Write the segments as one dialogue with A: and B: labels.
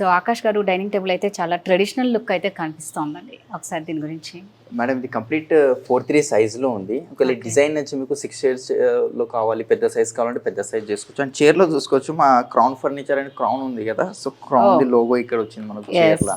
A: So Akash గారు dining table అయితే చాలా ట్రెడిషనల్ లుక్ అయితే కనిపిస్తోందండి. ఒకసారి దీని గురించి.
B: మేడం ఇది కంప్లీట్ 4:3 సైజ్లో ఉంది. ఒకవేళ డిజైన్ నుంచి మీకు 6 షేడ్స్ లో కావాలి, పెద్ద సైజ్ కావాలంటే పెద్ద సైజ్ చేసుకోవచ్చు. అండ్ చైర్లో చూసుకోవచ్చు, మా క్రౌన్ ఫర్నిచర్ అండ్ క్రౌన్ ఉంది కదా, సో క్రౌన్ ది లోగో ఇక్కడ వచ్చింది మనకు చైర్లా.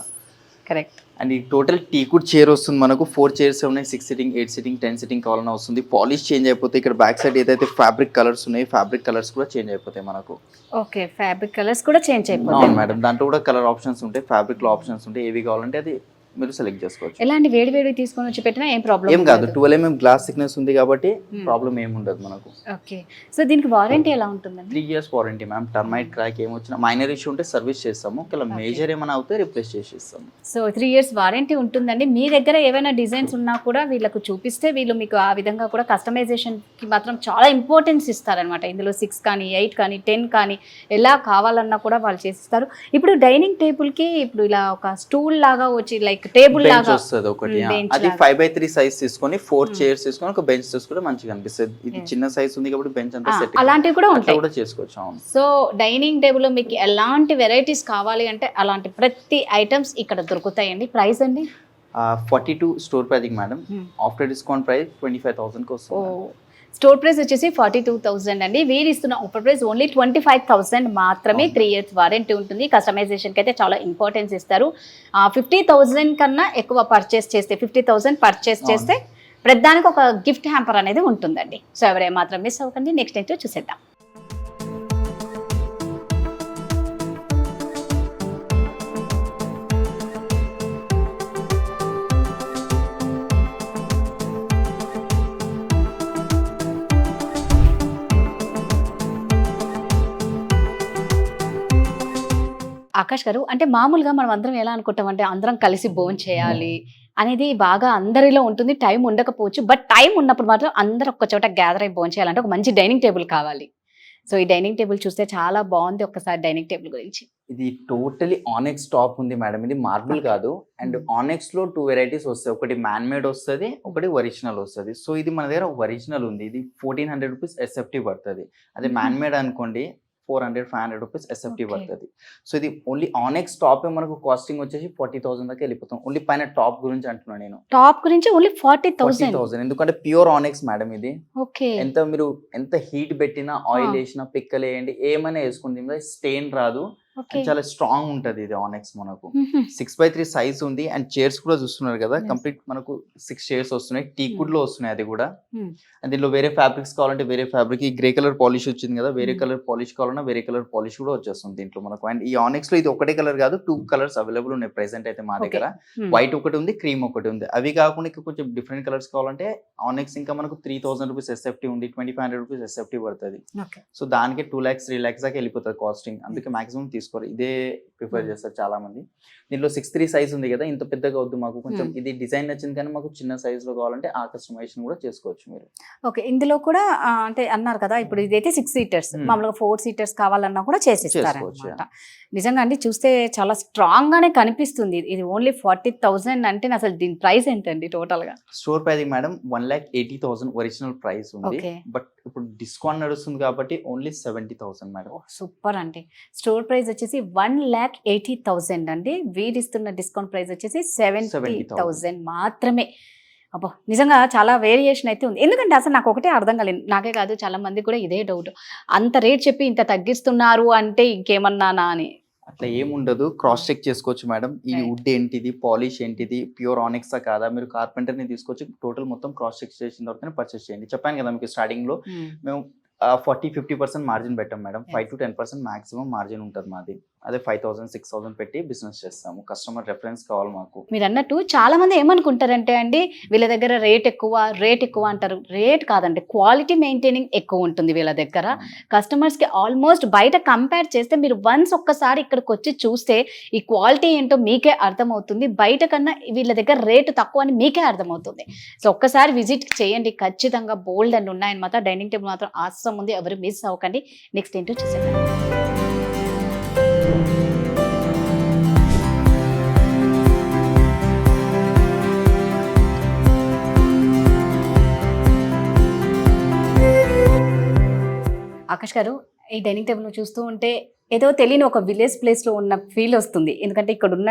A: కరెక్ట్.
B: అండ్ ఈ టోటల్ టీకుడ్ చైర్ వస్తుంది మనకు. 4 చైర్స్ ఉన్నాయి, 6 సిట్టింగ్, 8 సిట్టింగ్, 10 సిట్టింగ్ కావాలన్నా వస్తుంది. పాలిష్ చేంజ్ అయిపోతే ఇక్కడ బ్యాక్ సైడ్ ఏదైతే ఫ్యాబ్రిక్ కలర్స్ ఉన్నాయి, ఫ్యాబ్రిక్ కలర్స్ కూడా చేంజ్ అయిపోతాయి మనకు.
A: ఓకే, ఫ్యాబ్రిక్ కలర్స్ కూడా చేంజ్ అయిపోతాయి.
B: అవును మేడం, దాంట్లో కూడా కలర్ ఆప్షన్స్ ఉంటాయి, ఫ్యాబ్రిక్ లో ఆప్షన్స్ ఉంటాయి. ఏవి కావాలంటే అది మీరు సెలెక్ట్ చేసుకోవచ్చు.
A: ఎలాంటి వేడి వేడి తీసుకొని వచ్చి పెట్టినా ఏం ప్రాబ్లం
B: ఏం కాదు. 12 mm గ్లాస్ థిక్నెస్ ఉంది కాబట్టి ప్రాబ్లం ఏమి ఉండదు మనకు.
A: ఓకే, సో దీనికి వారంటీ ఎలా ఉంటుందండి?
B: 3 years warranty ma'am. Termite crack ఏమొచ్చినా మైనర్ ఇష్యూ ఉంటే సర్వీస్ చేస్తాము, ఒకవేళ మేజర్ ఏమైనా అవుతే రిప్లేస్ చేసి ఇస్తాము.
A: సో 3 years వారంటీ ఉంటుందండి. మీ దగ్గర ఏమైనా డిజైన్స్ ఉన్నా కూడా వీళ్ళకు చూపిస్తే వీళ్ళు మీకు ఆ విధంగా కూడా కస్టమైజేషన్కి మాత్రం చాలా ఇంపార్టెన్స్ ఇస్తారనమాట. ఇందులో 6 కానీ 8 కానీ 10 కానీ ఎలా కావాలన్నా కూడా వాళ్ళు చేసిస్తారు. ఇప్పుడు డైనింగ్ టేబుల్కి ఇప్పుడు ఇలా ఒక స్టూల్ లాగా వచ్చి లైక్ టేబుల్ లాగా
B: వస్తుంది ఒకటి, అది 5/3 సైజ్ తీసుకొని 4 చైర్స్ తీసుకొని ఒక బెంచ్ తీసుకుంటే మంచిగా అనిపిస్తుంది. ఇది చిన్న సైజ్ ఉంది కాబట్టి బెంచ్ అంతా సెట్
A: అలాంటివి కూడా ఉంటాయి,
B: కూడా చేసుకోవచ్చు. అవును.
A: సో డైనింగ్ టేబుల్ లో మీకు ఎలాంటి వెరైటీస్ కావాలి అంటే అలాంటి ప్రతి ఐటమ్స్ ఇక్కడ దొరుకుతాయండి. ప్రైస్ అండి
B: 42 store pricing madam. After discount price 25,000 వస్తుంది.
A: స్టోర్ ప్రైస్ వచ్చేసి 42,000 అండి. వీరు ఇస్తున్న ఆఫర్ ప్రైస్ ఓన్లీ 25,000 మాత్రమే. 3 years వారంటీ ఉంటుంది. కస్టమైజేషన్కి అయితే చాలా ఇంపార్టెన్స్ ఇస్తారు. 50,000 కన్నా ఎక్కువ పర్చేస్ చేస్తే 50,000 పర్చేస్ చేస్తే ప్రతిదానికి ఒక గిఫ్ట్ హ్యాంపర్ అనేది ఉంటుందండి. సో ఎవరే మాత్రం మిస్ అవ్వకండి. నెక్స్ట్ ఏంటో చూసేద్దాం. ఆకాష్ గారు, అంటే మామూలుగా మనం అందరం ఎలా అనుకుంటాం అంటే అందరం కలిసి భోజనం చేయాలి అనేది బాగా అందరిలో ఉంటుంది. టైం ఉండకపోవచ్చు, బట్ టైం ఉన్నప్పుడు మాత్రం అందరూ ఒక్క చోట గ్యాదర్ అయి భోజనం చేయాలంటే ఒక మంచి డైనింగ్ టేబుల్ కావాలి. సో ఈ డైనింగ్ టేబుల్ చూస్తే చాలా బాగుంది. ఒక్కసారి డైనింగ్ టేబుల్ గురించి.
B: ఇది టోటలీ ఆనెక్స్ టాప్ ఉంది మేడం. ఇది మార్బుల్ కాదు. అండ్ ఆనెక్స్ లో 2 వెరైటీస్ వస్తాయి. ఒకటి మ్యాన్ మేడ్ వస్తుంది, ఒకటి ఒరిజినల్ వస్తుంది. సో ఇది మన దగ్గర ఒరిజినల్ ఉంది. ఇది 1,400 రూపీస్ ఎస్ఎఫ్టీ పడుతుంది. అదే మ్యాన్ మేడ్ అనుకోండి 400-500 రూపీస్ ఎస్ఎఫ్టీ పడుతుంది. సో ఇది ఓన్లీ ఆనెక్స్ టాప్ మనకు కాస్టింగ్ వచ్చేసి 40,000 దాకా వెళ్ళిపోతాం. ఓన్లీ పైన టాప్ గురించి అంటున్నాను నేను.
A: టాప్ గురించి ఓన్లీ 40,000.
B: ఎందుకంటే ప్యూర్ ఆనెక్స్ మేడం ఇది.
A: ఓకే,
B: ఎంత మీరు ఎంత హీట్ పెట్టినా, ఆయిల్ వేసినా, పిక్కలు వేయండి, ఏమైనా వేసుకుంది స్టెయిన్ రాదు. చాలా స్ట్రాంగ్ ఉంటది ఇది ఆనెక్స్. మనకు 6/3 సైజ్ ఉంది. అండ్ చైర్స్ కూడా చూస్తున్నారు కదా, కంప్లీట్ మనకు 6 చైర్స్ వస్తున్నాయి. టీకుడ్ లో వస్తున్నాయి అది కూడా. అండ్ దీనిలో వేరే ఫ్యాబ్రిక్స్ కావాలంటే వేరే ఫ్యాబ్రిక్. ఈ గ్రే కలర్ పాలిష్ వచ్చింది కదా, వేరే కలర్ పాలిష్ కావాలన్నా వేరే కలర్ పాలిష్ కూడా వచ్చేస్తుంది దీంట్లో మనకు. అండ్ ఈ ఆనెక్స్ లో ఇది ఒకటే కలర్ కాదు, 2 కలర్స్ అవైలబుల్ ఉన్నాయి ప్రెసెంట్ అయితే మా దగ్గర. వైట్ ఒకటి ఉంది, క్రీమ్ ఒకటి ఉంది. అవి కాకుండా ఇంకా కొంచెం డిఫరెంట్ కలర్స్ కావాలంటే ఆనెక్స్ ఇంకా మనకు 3,000 రూపీస్ ఎస్ఎఫ్టీ ఉంది, 2,500 రూపీస్ ఎస్ఎఫ్టీ పడుతుంది. సో దానికి 2 lakhs 3 lakhs దాకా వెళ్ళిపోతుంది కాస్టింగ్. అందుకే మాక్సిమం తీసుకోరు, ఇదే ప్రిఫర్ చేస్తారు చాలా మంది. దీంట్లో 6'3" సైజ్ ఉంది కదా, ఇంత పెద్దగా వద్దు మాకు, కొంచెం ఇది డిజైన్ నచ్చింది కానీ మాకు చిన్న సైజ్ లో కావాలంటే ఆ కస్టమైజేషన్ కూడా చేసుకోవచ్చు మీరు.
A: ఓకే, ఇందులో కూడా అంటే అన్నారు కదా, ఇప్పుడు ఇదైతే 6 seaters, మామూలుగా 4 seaters కావాలన్నా కూడా చేసేస్తారు. నిజంగా అండి చూస్తే చాలా స్ట్రాంగ్ గానే కనిపిస్తుంది. ఇది ఓన్లీ 40,000 అంటే అసలు దీని ప్రైస్ ఏంటండి టోటల్ గా?
B: Store pricing madam 1,80,000 original price ఉంది. బట్ ఇప్పుడు డిస్కౌంట్ నడుస్తుంది కాబట్టి ఓన్లీ 70,000 మేడం.
A: సూపర్ అండి. స్టోర్ ప్రైస్ వచ్చేసి 1,80,000 అండి. వీరిస్తున్న డిస్కౌంట్ ప్రైస్ వచ్చేసి 70,000 మాత్రమే. అబ్బో, నిజంగా చాలా వేరియేషన్ అయితే ఉంది. ఎందుకంటే అసలు నాకు ఒకటే అర్థం కాలేదు, నాకే కాదు చాలా మంది కూడా ఇదే డౌట్, అంత రేట్ చెప్పి ఇంత తగ్గిస్తున్నారు అంటే ఇంకేమన్నానా అని.
B: అట్లా ఏముండదు, క్రాస్ చెక్ చేసుకోవచ్చు మేడం. ఈ వుడ్ ఏంటిది, పాలిష్ ఏంటిది, ప్యూర్ ఆనెక్సా కాదా, మీరు కార్పెంటర్ ని తీసుకొచ్చి టోటల్ మొత్తం క్రాస్ చెక్ చేసిన తర్వాత పర్చేస్ చేయండి. చెప్పాను కదా మీకు స్టార్టింగ్ లో, మేము 40-50% మార్జిన్ పెట్టాం మేడం. 5-10% మాక్సిమం మార్జిన్ ఉంటుంది మాది. అదే 5,000-6,000 పెట్టి బిజినెస్ చేస్తాము. కస్టమర్ రెఫరెన్స్ కావాలి మాకు.
A: మీరు అన్నట్టు చాలా మంది ఏమనుకుంటారంటే అండి, వీళ్ళ దగ్గర రేట్ ఎక్కువ అంటారు. రేట్ కాదండి, క్వాలిటీ మెయింటైనింగ్ ఎక్కువ ఉంటుంది వీళ్ళ దగ్గర. కస్టమర్స్ కి ఆల్మోస్ట్ బయట కంపేర్ చేస్తే మీరు వన్స్ ఒక్కసారి ఇక్కడికి వచ్చి చూస్తే ఈ క్వాలిటీ ఏంటో మీకే అర్థమవుతుంది. బయట కన్నా వీళ్ళ దగ్గర రేటు తక్కువ అని మీకే అర్థమవుతుంది. సో ఒక్కసారి విజిట్ చేయండి, ఖచ్చితంగా బోల్డ్ అని ఉన్నాయన్నమాట. డైనింగ్ టేబుల్ మాత్రం ఆసం ఉంది, ఎవరు మిస్ అవ్వకండి. నెక్స్ట్ ఏంటో చూసేద్దాం. ఆకాష్ గారు, ఈ డైనింగ్ టేబుల్ చూస్తూ ఉంటే ఏదో తెలియని ఒక విలేజ్ ప్లేస్ లో ఉన్న ఫీల్ వస్తుంది. ఎందుకంటే ఇక్కడ ఉన్న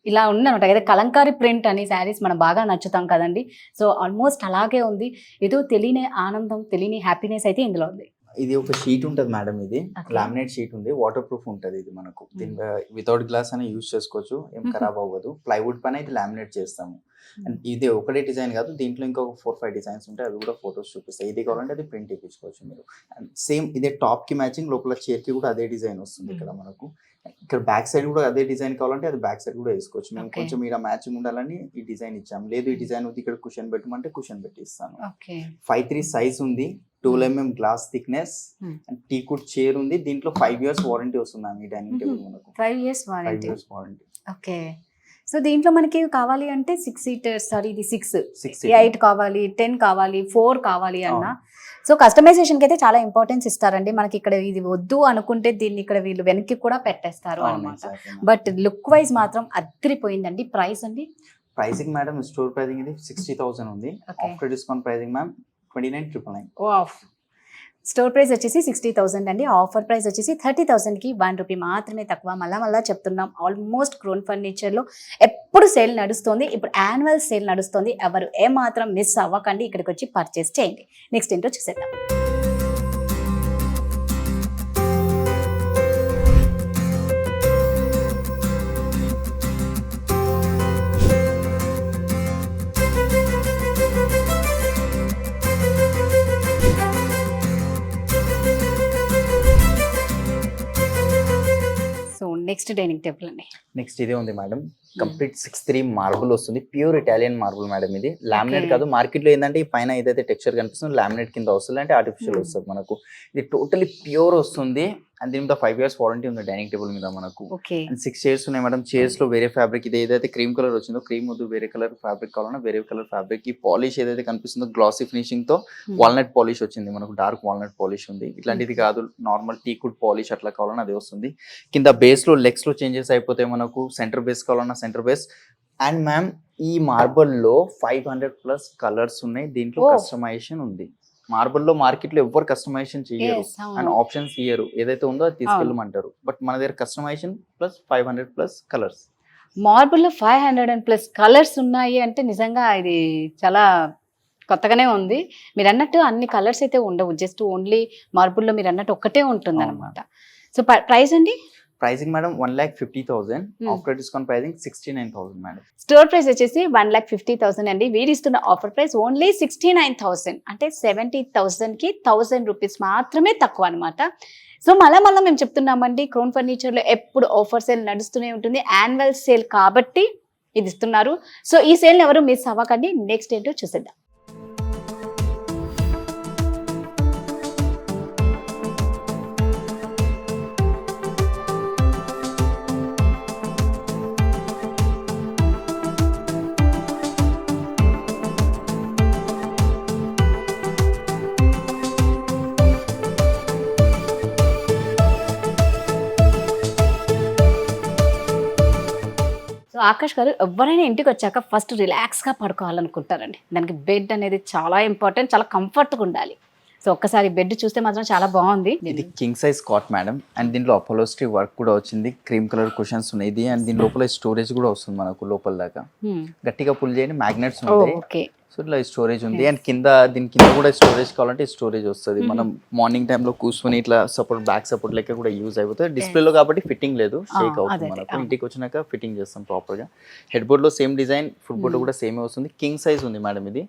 A: ఇలా ఉందన్నమాట కదా, కలంకారీ ప్రింట్ అని శారీస్ మనం బాగా నచ్చుతాం కదండి. సో ఆల్మోస్ట్ అలాగే ఉంది. ఏదో తెలియని ఆనందం, తెలియని హ్యాపీనెస్ అయితే ఇందులో ఉంది.
B: ఇది ఒక షీట్ ఉంటుంది మేడం, ఇది
A: Okay.
B: లామినేట్ షీట్ ఉంది, వాటర్ ప్రూఫ్ ఉంటుంది ఇది మనకు. వితౌట్ గ్లాస్ అని యూజ్ చేసుకోవచ్చు, ఏం ఖరాబ్ అవ్వదు. ప్లైవుడ్ పైన ఇది లామినేట్ చేస్తాము. అండ్ ఇది ఒకటే డిజైన్ కాదు, దీంట్లో ఇంకొక 4-5 డిజైన్స్ ఉంటాయి, అవి కూడా ఫొటోస్ చూపిస్తాయి. ఇది కావాలంటే అది ప్రింట్ ఇప్పించుకోవచ్చు మీరు. అండ్ సేమ్ ఇదే టాప్ కి మ్యాచింగ్ లోపల చైర్ కి కూడా అదే డిజైన్ వస్తుంది ఇక్కడ మనకు. ఇక్కడ బ్యాక్ సైడ్ కూడా అదే డిజైన్ కావాలంటే అది బ్యాక్ సైడ్ కూడా వేసుకోవచ్చు. మేము
A: Okay.
B: కొంచెం ఇక్కడ మ్యాచింగ్ ఉండాలని ఈ డిజైన్ ఇచ్చాం. లేదు ఈ డిజైన్ ఉంది ఇక్కడ కుషన్ పెట్టమంటే కుషన్ పెట్టి ఇస్తాను.
A: ఓకే.
B: 5'3" సైజ్ ఉంది, 12 mm glass thickness, and టీకుడ్ chair ఉంది. దీంట్లో 5 years వారంటీ వస్తుంది ఈ డైనింగ్ టేబుల్ మనకు.
A: 5 years
B: 5
A: warranty.
B: years warranty.
A: Okay. So దీంట్లో మనకి కావాలి అంటే 6 seaters, సారీ ఇది 6,
B: 6
A: 8 కావాలి, 10 కావాలి, 4 కావాలి అన్న. సో కస్టమైజేషన్ కి అయితే చాలా ఇంపార్టెన్స్ ఇస్తారండి. మనకి ఇక్కడ ఇది వద్దు అనుకుంటే దీన్ని ఇక్కడ వీళ్ళు వెనక్కి కూడా పెట్టేస్తారు అన్నమాట. బట్ లుక్ వైజ్ మాత్రం అదిరిపోయిందండి. ప్రైస్ అండి?
B: ప్రైసింగ్ మేడం స్టోర్ ప్రైసింగ్ ఇది 60,000 ఉంది.
A: Okay.
B: After discount pricing ma'am 29,999.
A: Wow. Store price వచ్చేసి 60,000 అండి. ఆఫర్ ప్రైస్ వచ్చేసి 30,000కి 1 రూపీ మాత్రమే తక్కువ. మళ్ళా చెప్తున్నాం, ఆల్మోస్ట్ క్రోన్ ఫర్నిచర్లో ఎప్పుడు సేల్ నడుస్తుంది. ఇప్పుడు యాన్యువల్ సేల్ నడుస్తుంది. ఎవరు ఏమాత్రం మిస్ అవ్వకండి, ఇక్కడికి వచ్చి పర్చేస్ చేయండి. నెక్స్ట్ ఏంటో చూసేద్దాం. సో నెక్స్ట్ డైనింగ్ టేబుల్ అండి.
B: నెక్స్ట్ ఇదే ఉంది మేడం, కంప్లీట్ 6'3" మార్బుల్ వస్తుంది. ప్యూర్ ఇటాలియన్ మార్బుల్ మేడం ఇది. లామినేట్ కాదు, మార్కెట్ లో ఏంటంటే ఈ పైన ఏదైతే టెక్స్చర్ కనిపిస్తుందో లామినేట్ కింద వస్తుంది, అంటే ఆర్టిఫిషియల్ వస్తుంది మనకు. ఇది టోటలీ ప్యూర్ వస్తుంది. అండ్ దీని మీద 5 years వారంటీ ఉంది డైనింగ్ టేబుల్ మీద మనకు.
A: ఓకే.
B: అండ్ 6 chairs ఉన్నాయి మేడం. చైర్స్ లో వేరే ఫ్యాబ్రిక్, ఇది ఏదైతే క్రీమ్ కలర్ వచ్చిందో క్రీమ్ వద్దు, వేరే కలర్ ఫ్యాబ్రిక్ కావాలన్నా వేరే కలర్ ఫ్యాబ్రిక్. ఈ పాలిష్ ఏదైతే కనిపిస్తుందో గ్లాసీ ఫినిషింగ్ తో వాల్నట్ పాలిష్ వచ్చింది మనకు, డార్క్ వాల్నట్ పాలిష్ ఉంది. ఇట్లాంటిది కాదు, నార్మల్ టీకుడ్ పాలిష్ అట్లా కావాలన్నా అదే వస్తుంది. కింద బేస్ లో లెగ్స్ లో చేంజెస్ అయిపోతాయి మనకు. సెంటర్ బేస్ కావాలన్నా సెంటర్ బేస్. అండ్ మ్యామ్ ఈ మార్బల్ లో 500+ కలర్స్ ఉన్నాయి. దీంట్లో
A: Oh.
B: కస్టమైజేషన్ ఉంది. మార్బల్ లో మార్కెట్ లో ఎవరు కస్టమైజేషన్ చేయరు
A: Yes, అవును.
B: అండ్ ఆప్షన్స్ ఇయ్యరు. ఏదైతే ఉందో అది తీసుకెళ్ళమంటారు. బట్ మన దగ్గర కస్టమైజేషన్ ప్లస్ 500+ కలర్స్.
A: మార్బుల్లో 500+ కలర్స్ ఉన్నాయి అంటే నిజంగా ఇది చాలా కొత్తగానే ఉంది. మీరు అన్నట్టు అన్ని కలర్స్ అయితే ఉండవు, జస్ట్ ఓన్లీ మార్బుల్లో మీరు అన్నట్టు ఒక్కటే ఉంటుంది అనమాట. సో ప్రైస్ అండి?
B: Pricing madam 1,50,000. After discount pricing 69,000 madam.
A: Store price వచ్చేసి 1,50,000 అండి. వీడిస్తున్న ఆఫర్ ప్రైస్ ఓన్లీ 69,000, అంటే 70,000కి 1,000 రూపీస్ మాత్రమే తక్కువ అనమాట. సో మళ్ళా మేము చెప్తున్నామండి, క్రోన్ ఫర్నిచర్లో ఎప్పుడు ఆఫర్ సేల్ నడుస్తూనే ఉంటుంది. యాన్యువల్ సేల్ కాబట్టి ఇది ఇస్తున్నారు. సో ఈ సేల్ని ఎవరు మిస్ అవ్వకండి. నెక్స్ట్ ఏంటో చూసేద్దాం. సో ఆకాష్ గారు, ఎవరైనా ఇంటికి వచ్చాక ఫస్ట్ రిలాక్స్గా పడుకోవాలనుకుంటారండి. దానికి బెడ్ అనేది చాలా ఇంపార్టెంట్, చాలా కంఫర్ట్గా ఉండాలి. సో ఒక్కసారి బెడ్ చూస్తే మాత్రం చాలా బాగుంది.
B: ఇది king size cot madam. And దీంట్లో అపోలోస్ట్రీ వర్క్ కూడా వచ్చింది. క్రీమ్ కలర్ కుషన్స్ ఉన్నాయి. ఇది అండ్ దీని లోపల స్టోరేజ్ కూడా వస్తుంది మనకు లోపల దాకా. గట్టిగా పుల్ చేయండి, మ్యాగ్నెట్స్ ఉంటాయి.
A: ఓకే.
B: సో ఇట్లా స్టోరేజ్ ఉంది. అండ్ కింద దీని కింద కూడా స్టోరేజ్ కావాలంటే స్టోరేజ్ వస్తుంది. మనం మార్నింగ్ టైంలో కూర్చొని ఇట్లా సపోర్ట్, బ్యాక్ సపోర్ట్ లెక్క కూడా యూజ్ అయిపోతుంది. డిస్ప్లేలో కాబట్టి ఫిట్టింగ్ లేదు, షేక్ అవుతుంది మనకు. ఇంటికి వచ్చినాక ఫిట్టింగ్ చేస్తాం ప్రాపర్ గా. హెడ్ బోర్డ్ లో సేమ్ డిజైన్, ఫుట్ బోర్డ్ కూడా సేమే వస్తుంది. కింగ్ సైజ్ ఉంది మేడం ఇది.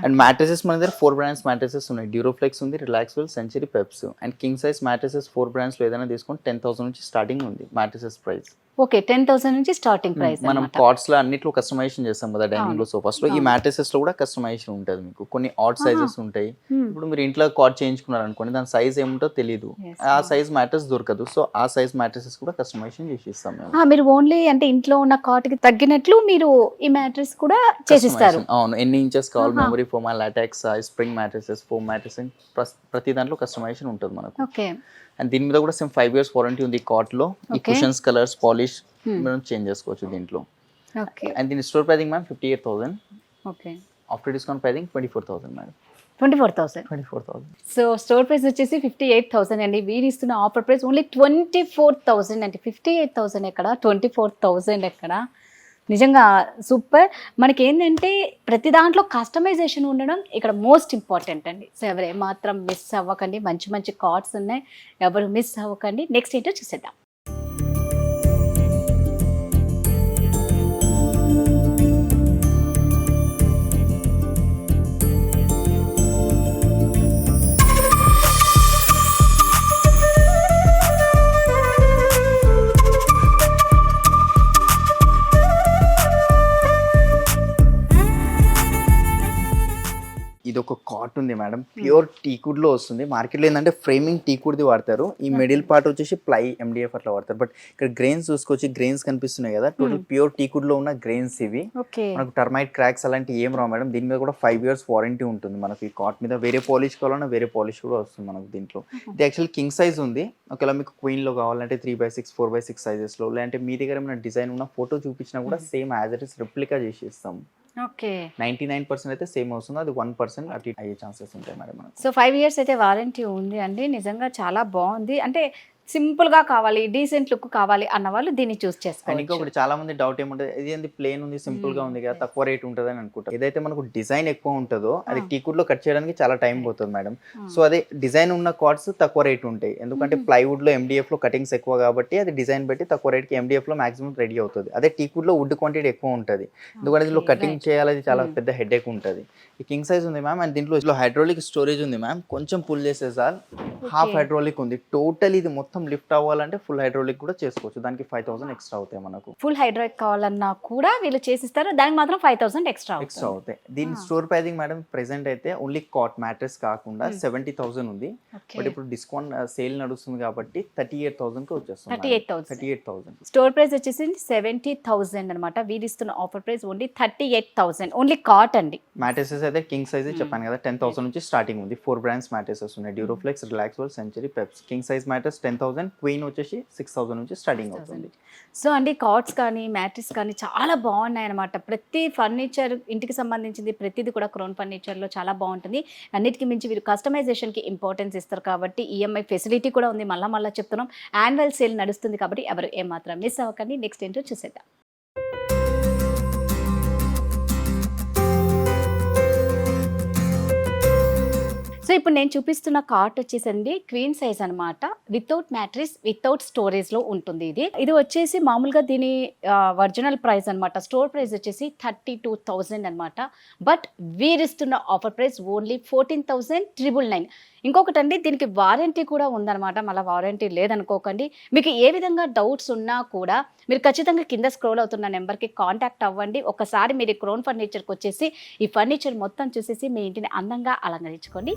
B: అండ్ మ్యాట్రెసెస్ మన దగ్గర 4 brands మ్యాట్రెసెస్ ఉన్నాయి. డ్యూరోఫ్లెక్స్ ఉంది, Relaxwell, Century, Peps. And king size mattresses 4 brands లో ఏదైనా తీసుకొని 10,000 నుంచి స్టార్టింగ్ ఉంది మ్యాట్రెసెస్ ప్రైస్.
A: ఓకే, 10,000 నుంచి స్టార్టింగ్ ప్రైస్.
B: మనం కాట్స్ లో అన్నిట్లో కస్టమైజేషన్ చేస్తాం కదా డైనింగ్ లో, సోఫాస్ లో. ఈ మ్యాట్రెసెస్ లో కూడా కస్టమైజేషన్ ఉంటుంది మీకు. కొన్ని ఆడ్ సైజెస్ ఉంటాయి. ఇప్పుడు మీరు ఇంట్లో కాట్ చేయించుకున్నారు అనుకోండి, దాని సైజ్ ఏముంటో తెలియదు, ఆ సైజ్ మ్యాట్రెస్ దొరకదు. సో ఆ సైజ్ మ్యాట్రెసెస్ కూడా కస్టమైజేషన్ చేసి ఇస్తాం మేము.
A: మీరు ఓన్లీ అంటే ఇంట్లో ఉన్న కాట్ కి తగ్గినట్లు మీరు ఈ మ్యాట్రెస్ కూడా చేసిస్తారు.
B: అవును, ఎన్ని ఇంచెస్ కావాలి, memory foam, LaTeX, spring mattresses, foam mattresses, ప్రతి దాంట్లో కస్టమైజేషన్ ఉంటుంది మనకు.
A: ఓకే.
B: అండ్ దీని మీద కూడా సేమ్ 5 years వారంటీ ఉంది కాట్ లో. ఈ కుషన్స్, కలర్స్, పాలిష్ మనం చేంజ్ చేసుకోవచ్చు దీంట్లో.
A: ఓకే.
B: అండ్ దీని store pricing ma'am 58,000.
A: Okay.
B: After discount pricing 24,000 madam.
A: 24,000.
B: 24,000.
A: So store price వచ్చేసి 58,000 అండి. వీరు ఇస్తున్న ఆఫర్ ప్రైస్ ఓన్లీ 24,000 అండి. 58,000 ఎక్కడ, 24,000 ఎక్కడ? నిజంగా సూపర్. మనకి ఏంటంటే ప్రతి దాంట్లో కస్టమైజేషన్ ఉండడం ఇక్కడ మోస్ట్ ఇంపార్టెంట్ అండి. సో ఎవరు ఏమాత్రం మిస్ అవ్వకండి, మంచి మంచి కార్డ్స్ ఉన్నాయి, ఎవరు మిస్ అవ్వకండి. నెక్స్ట్ ఏంటో చూసేద్దాం.
B: ఇది ఒక కాట్ ఉంది మేడం, ప్యూర్ టీకుడ్ లో వస్తుంది. మార్కెట్ లో ఏంటంటే ఫ్రేమింగ్ టీకుడ్ ది వాడతారు, ఈ మిడిల్ పార్ట్ వచ్చేసి ప్లై MDF అట్లా వాడతారు. బట్ ఇక్కడ గ్రెయిన్స్ చూసుకోవచ్చు, గ్రెయిన్స్ కనిపిస్తున్నాయి కదా, టోటల్ ప్యూర్ టీకుడ్ లో ఉన్న గ్రెయిన్స్ ఇవి. మనకు టర్మైట్ క్రాక్స్ అలాంటి ఏం రావు మేడం. దీని మీద కూడా 5 years వారంటీ ఉంటుంది మనకి. ఈ కాట్ మీద వేరే పాలిష్ కావాలన్నా వేరే పాలిష్ కూడా వస్తుంది మనకు దీంట్లో. ఇది యాక్చువల్ కింగ్ సైజ్ ఉంది. ఒకవేళ మీకు క్వీన్ లో కావాలంటే 3x6 4x6 సైజెస్ లో, లేదంటే మీ దగ్గర ఏమైనా డిజైన్ ఉన్న ఫోటో చూపించినా కూడా same as it is replica చేసి ఇస్తాం.
A: ఓకే,
B: 99% అయితే సేమ్ వస్తుంది, అది 1% అటు అయ్యే ఛాన్సెస్ ఉంటాయి మేడం మనకు.
A: సో 5 years అయితే వారంటీ ఉంది అండి. నిజంగా చాలా బాగుంది. అంటే సింపుల్ గా కావాలి, డీసెంట్ లుక్ కావాలి అన్న వాళ్ళు దీన్ని చూస్
B: అండ్
A: చేసుకోవాలి.
B: ఇంకొకటి చాలా మంది డౌట్ ఏముంటుంది, ఇది ఏంది ప్లేన్ ఉంది, సింపుల్ గా ఉంది కదా, తక్కువ రేట్ ఉంటుంది అని అనుకుంటారు. ఏదైతే మనకు డిజైన్ ఎక్కువ ఉంటుందో అది టీకుడ్ లో కట్ చేయడానికి చాలా టైం పోతుంది మేడం. సో అదే డిజైన్ ఉన్న కార్డ్స్ తక్కువ రేట్ ఉంటాయి, ఎందుకంటే ప్లైవుడ్ లో MDF లో కటింగ్స్ ఎక్కువ కాబట్టి అది డిజైన్ పెట్టి తక్కువ రేట్ కి MDF లో మాక్సిమం రెడీ అవుతుంది. అదే టీకుడ్ లో వుడ్ క్వాంటిటీ ఎక్కువ ఉంటుంది, ఎందుకంటే దీంట్లో కటింగ్ చేయాలి, చాలా పెద్ద హెడేక్ ఉంటుంది. ఈ కింగ్ సైజ్ ఉంది మ్యామ్, అండ్ దీంట్లో హైడ్రాలిక్ స్టోరేజ్ ఉంది మ్యామ్. కొంచెం పుల్ చేసే సార్ హాఫ్ హైడ్రాలిక్ ఉంది. టోటల్ ఇది మొత్తం లిఫ్ట్ అవ్వాలంటే ఫుల్ హైడ్రాలిక్ కూడా చేసుకోవచ్చు, దానికి 5,000 ఎక్స్ట్రా అవుతాయి మనకు.
A: ఫుల్ హైడ్రాలిక్ కావాలన్నా కూడా వీళ్ళు చేసిస్తారు, దానికి మాత్రం 5,000 ఎక్స్ట్రా
B: అవుతాయి. దీని స్టోర్ ప్రైజింగ్ మేడం ప్రెసెంట్ అయితే ఓన్లీ కాట్ మ్యాట్రెస్ కాకుండా 70,000 ఉంది. బట్ ఇప్పుడు డిస్కౌంట్ సేల్ నడుస్తుంది కాబట్టి 38,000 కి వచ్చేస్తుంది. 38,000
A: స్టోర్ ప్రైస్ వచ్చేసి 70,000 అనమాట. వీరు ఇస్తున్న offer price only 38,000 only cot అండి.
B: మ్యాట్రెసెస్ అయితే కింగ్ సైజ్ చెప్పాను కదా, 10,000 నుంచి స్టార్టింగ్ ఉంది. 4 brands మ్యాట్రెసెస్ ఉన్నాయి, Duroflex, Relax World, Century, Peps. King size mattress 10,000, queen వచ్చేసి 6,000 నుంచి స్టార్టింగ్ అవుతుంది.
A: సో అండి కార్డ్స్ కానీ మ్యాట్రిక్స్ కానీ చాలా బాగున్నాయి అనమాట. ప్రతి ఫర్నిచర్ ఇంటికి సంబంధించింది ప్రతిదీ కూడా క్రోన్ ఫర్నిచర్లో చాలా బాగుంటుంది. అన్నిటికీ మించి వీరు కస్టమైజేషన్కి ఇంపార్టెన్స్ ఇస్తారు కాబట్టి EMI ఫెసిలిటీ కూడా ఉంది. మళ్ళీ చెప్తున్నాం, యాన్యువల్ సేల్ నడుస్తుంది కాబట్టి ఎవరు ఏమాత్రం మిస్ అవ్వకండి. నెక్స్ట్ ఏంటో చూసేద్దాం. సో ఇప్పుడు నేను చూపిస్తున్న కార్ట్ వచ్చేసండి క్వీన్ సైజ్ అనమాట. వితౌట్ మ్యాట్రిస్, వితౌట్ స్టోరేజ్లో ఉంటుంది. ఇది వచ్చేసి మామూలుగా దీని ఒరిజినల్ ప్రైస్ అనమాట. స్టోర్ ప్రైస్ వచ్చేసి 32,000 అనమాట. బట్ వీరిస్తున్న ఆఫర్ ప్రైస్ ఓన్లీ 14,999. ఇంకొకటి అండి, దీనికి వారంటీ కూడా ఉందన్నమాట. మళ్ళీ వారంటీ లేదనుకోకండి. మీకు ఏ విధంగా డౌట్స్ ఉన్నా కూడా మీరు ఖచ్చితంగా కింద స్క్రోల్ అవుతున్న నెంబర్కి కాంటాక్ట్ అవ్వండి. ఒకసారి మీరు క్రోన్ ఫర్నిచర్కి వచ్చేసి ఈ ఫర్నిచర్ మొత్తం చూసేసి మీ ఇంటిని అందంగా అలంకరించుకోండి.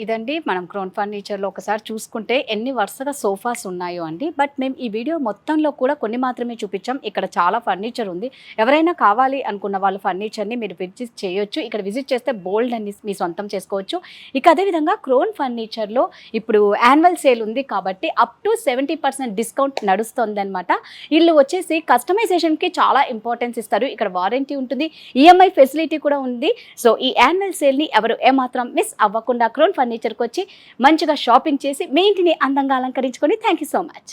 A: ఇదండి మనం క్రోన్ ఫర్నిచర్లో ఒకసారి చూసుకుంటే ఎన్ని వరుసగా సోఫాస్ ఉన్నాయో అండి. బట్ మేము ఈ వీడియో మొత్తంలో కూడా కొన్ని మాత్రమే చూపించాం. ఇక్కడ చాలా ఫర్నిచర్ ఉంది. ఎవరైనా కావాలి అనుకున్న వాళ్ళు ఫర్నిచర్ని మీరు విజిట్ చేయొచ్చు. ఇక్కడ విజిట్ చేస్తే బోల్డ్ అన్ని మీ సొంతం చేసుకోవచ్చు. ఇక అదేవిధంగా క్రోన్ ఫర్నిచర్లో ఇప్పుడు యాన్యువల్ సేల్ ఉంది కాబట్టి అప్ టు 70% డిస్కౌంట్ నడుస్తుంది అనమాట. వీళ్ళు వచ్చేసి కస్టమైజేషన్కి చాలా ఇంపార్టెన్స్ ఇస్తారు. ఇక్కడ వారంటీ ఉంటుంది, EMI ఫెసిలిటీ కూడా ఉంది. సో ఈ యాన్యువల్ సేల్ని ఎవరు ఏమాత్రం మిస్ అవ్వకుండా క్రోన్ ఫర్నిచర్కి వచ్చి మంచిగా షాపింగ్ చేసి మీ ఇంటిని అందంగా అలంకరించుకొని. Thank you so much.